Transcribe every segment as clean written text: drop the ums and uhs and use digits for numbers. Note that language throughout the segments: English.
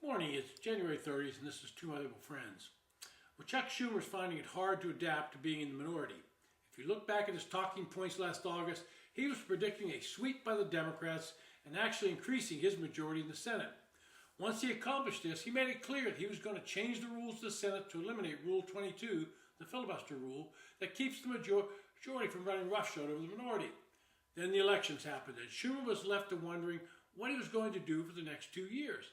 Good morning, it's January 30th and this is Two Valuable Friends. Well, Chuck Schumer is finding it hard to adapt to being in the minority. If you look back at his talking points last August, he was predicting a sweep by the Democrats and actually increasing his majority in the Senate. Once he accomplished this, he made it clear that he was going to change the rules of the Senate to eliminate Rule 22, the filibuster rule, that keeps the majority from running roughshod over the minority. Then the elections happened and Schumer was left to wondering what he was going to do for the next 2 years.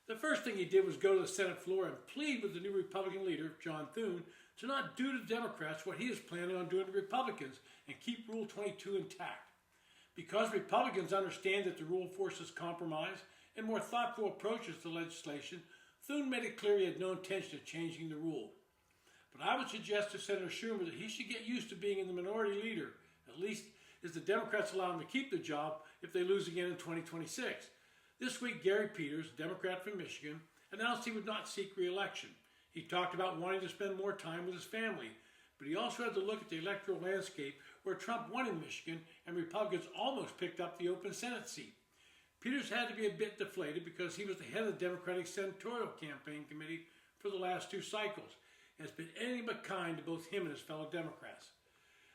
The first thing he did was go to the Senate floor and plead with the new Republican leader, John Thune, to not do to the Democrats what he is planning on doing to Republicans and keep Rule 22 intact. Because Republicans understand that the rule forces compromise and more thoughtful approaches to legislation, Thune made it clear he had no intention of changing the rule. But I would suggest to Senator Schumer that he should get used to being in the minority leader, at least as the Democrats allow him to keep the job if they lose again in 2026. This week, Gary Peters, Democrat from Michigan, announced he would not seek re-election. He talked about wanting to spend more time with his family, but he also had to look at the electoral landscape where Trump won in Michigan and Republicans almost picked up the open Senate seat. Peters had to be a bit deflated because he was the head of the Democratic Senatorial Campaign Committee for the last 2 cycles and has been anything but kind to both him and his fellow Democrats.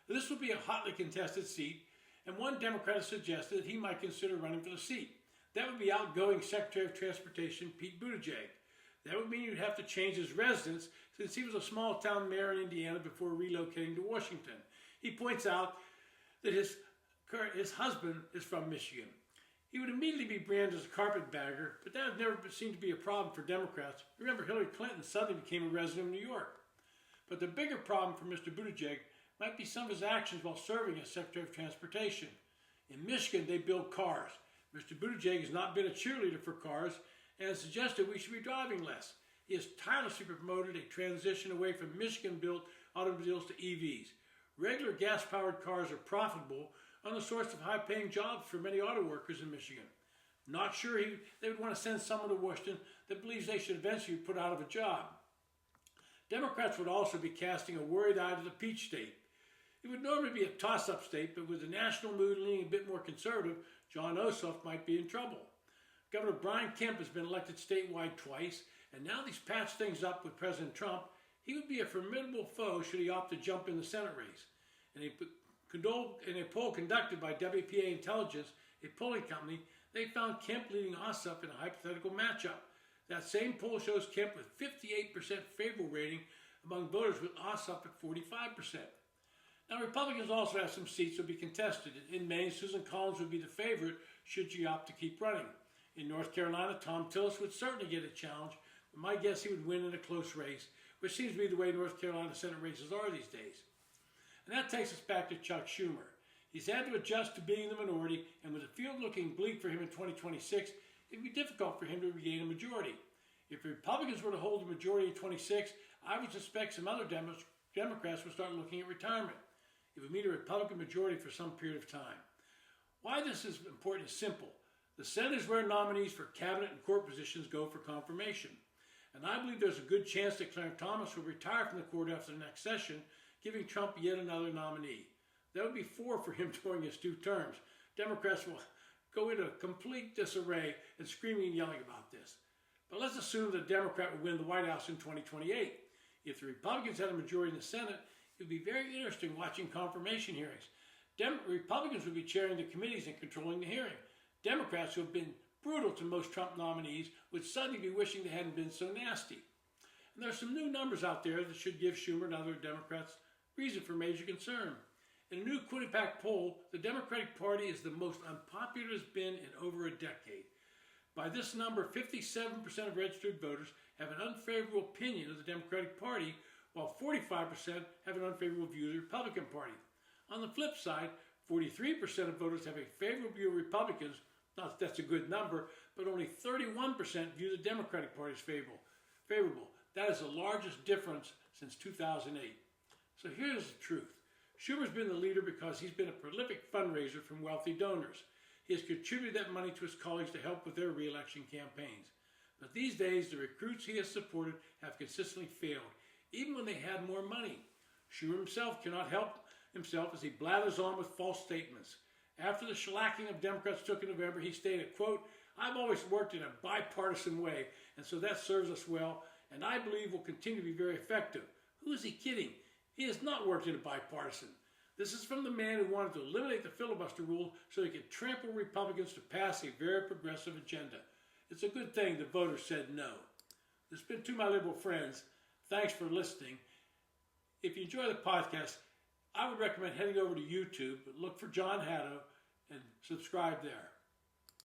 This would be a hotly contested seat, and one Democrat has suggested that he might consider running for the seat. That would be outgoing Secretary of Transportation Pete Buttigieg. That would mean you'd have to change his residence since he was a small town mayor in Indiana before relocating to Washington. He points out that his husband is from Michigan. He would immediately be branded as a carpetbagger, but that has never seemed to be a problem for Democrats. Remember, Hillary Clinton suddenly became a resident of New York. But the bigger problem for Mr. Buttigieg might be some of his actions while serving as Secretary of Transportation. In Michigan, they build cars. Mr. Buttigieg has not been a cheerleader for cars and has suggested we should be driving less. He has tirelessly promoted a transition away from Michigan-built automobiles to EVs. Regular gas-powered cars are profitable and the source of high-paying jobs for many auto workers in Michigan. Not sure they would want to send someone to Washington that believes they should eventually be put out of a job. Democrats would also be casting a worried eye to the Peach State. It would normally be a toss-up state, but with the national mood leaning a bit more conservative, Jon Ossoff might be in trouble. Governor Brian Kemp has been elected statewide twice, and now that he's patched things up with President Trump, he would be a formidable foe should he opt to jump in the Senate race. In a poll conducted by WPA Intelligence, a polling company, they found Kemp leading Ossoff in a hypothetical matchup. That same poll shows Kemp with 58% favorable rating among voters, with Ossoff at 45%. Now, Republicans also have some seats that will be contested. In Maine, Susan Collins would be the favorite should she opt to keep running. In North Carolina, Thom Tillis would certainly get a challenge, but my guess he would win in a close race, which seems to be the way North Carolina Senate races are these days. And that takes us back to Chuck Schumer. He's had to adjust to being in the minority, and with the field looking bleak for him in 2026, it would be difficult for him to regain a majority. If the Republicans were to hold a majority in 26, I would suspect some other Democrats would start looking at retirement. It would mean a Republican majority for some period of time. Why this is important is simple. The Senate is where nominees for cabinet and court positions go for confirmation. And I believe there's a good chance that Clarence Thomas will retire from the court after the next session, giving Trump yet another nominee. That would be 4 for him during his 2 terms. Democrats will go into complete disarray and screaming and yelling about this. But let's assume that a Democrat will win the White House in 2028. If the Republicans had a majority in the Senate, it would be very interesting watching confirmation hearings. Republicans would be chairing the committees and controlling the hearing. Democrats, who have been brutal to most Trump nominees, would suddenly be wishing they hadn't been so nasty. And there are some new numbers out there that should give Schumer and other Democrats reason for major concern. In a new Quinnipiac poll, the Democratic Party is the most unpopular it has been in over a decade. By this number, 57% of registered voters have an unfavorable opinion of the Democratic Party, while 45% have an unfavorable view of the Republican Party. On the flip side, 43% of voters have a favorable view of Republicans. Not that that's a good number, but only 31% view the Democratic Party as favorable. That is the largest difference since 2008. So here's the truth. Schumer's been the leader because he's been a prolific fundraiser from wealthy donors. He has contributed that money to his colleagues to help with their re-election campaigns. But these days, the recruits he has supported have consistently failed, even when they had more money. Schumer himself cannot help himself as he blathers on with false statements. After the shellacking of Democrats took in November, he stated, quote, I've always worked in a bipartisan way, and so that serves us well, and I believe will continue to be very effective. Who is he kidding? He has not worked in a bipartisan. This is from the man who wanted to eliminate the filibuster rule so he could trample Republicans to pass a very progressive agenda. It's a good thing the voters said no. This has been To My Liberal Friends. Thanks for listening. If you enjoy the podcast, I would recommend heading over to YouTube, look for John Haddo, and subscribe there.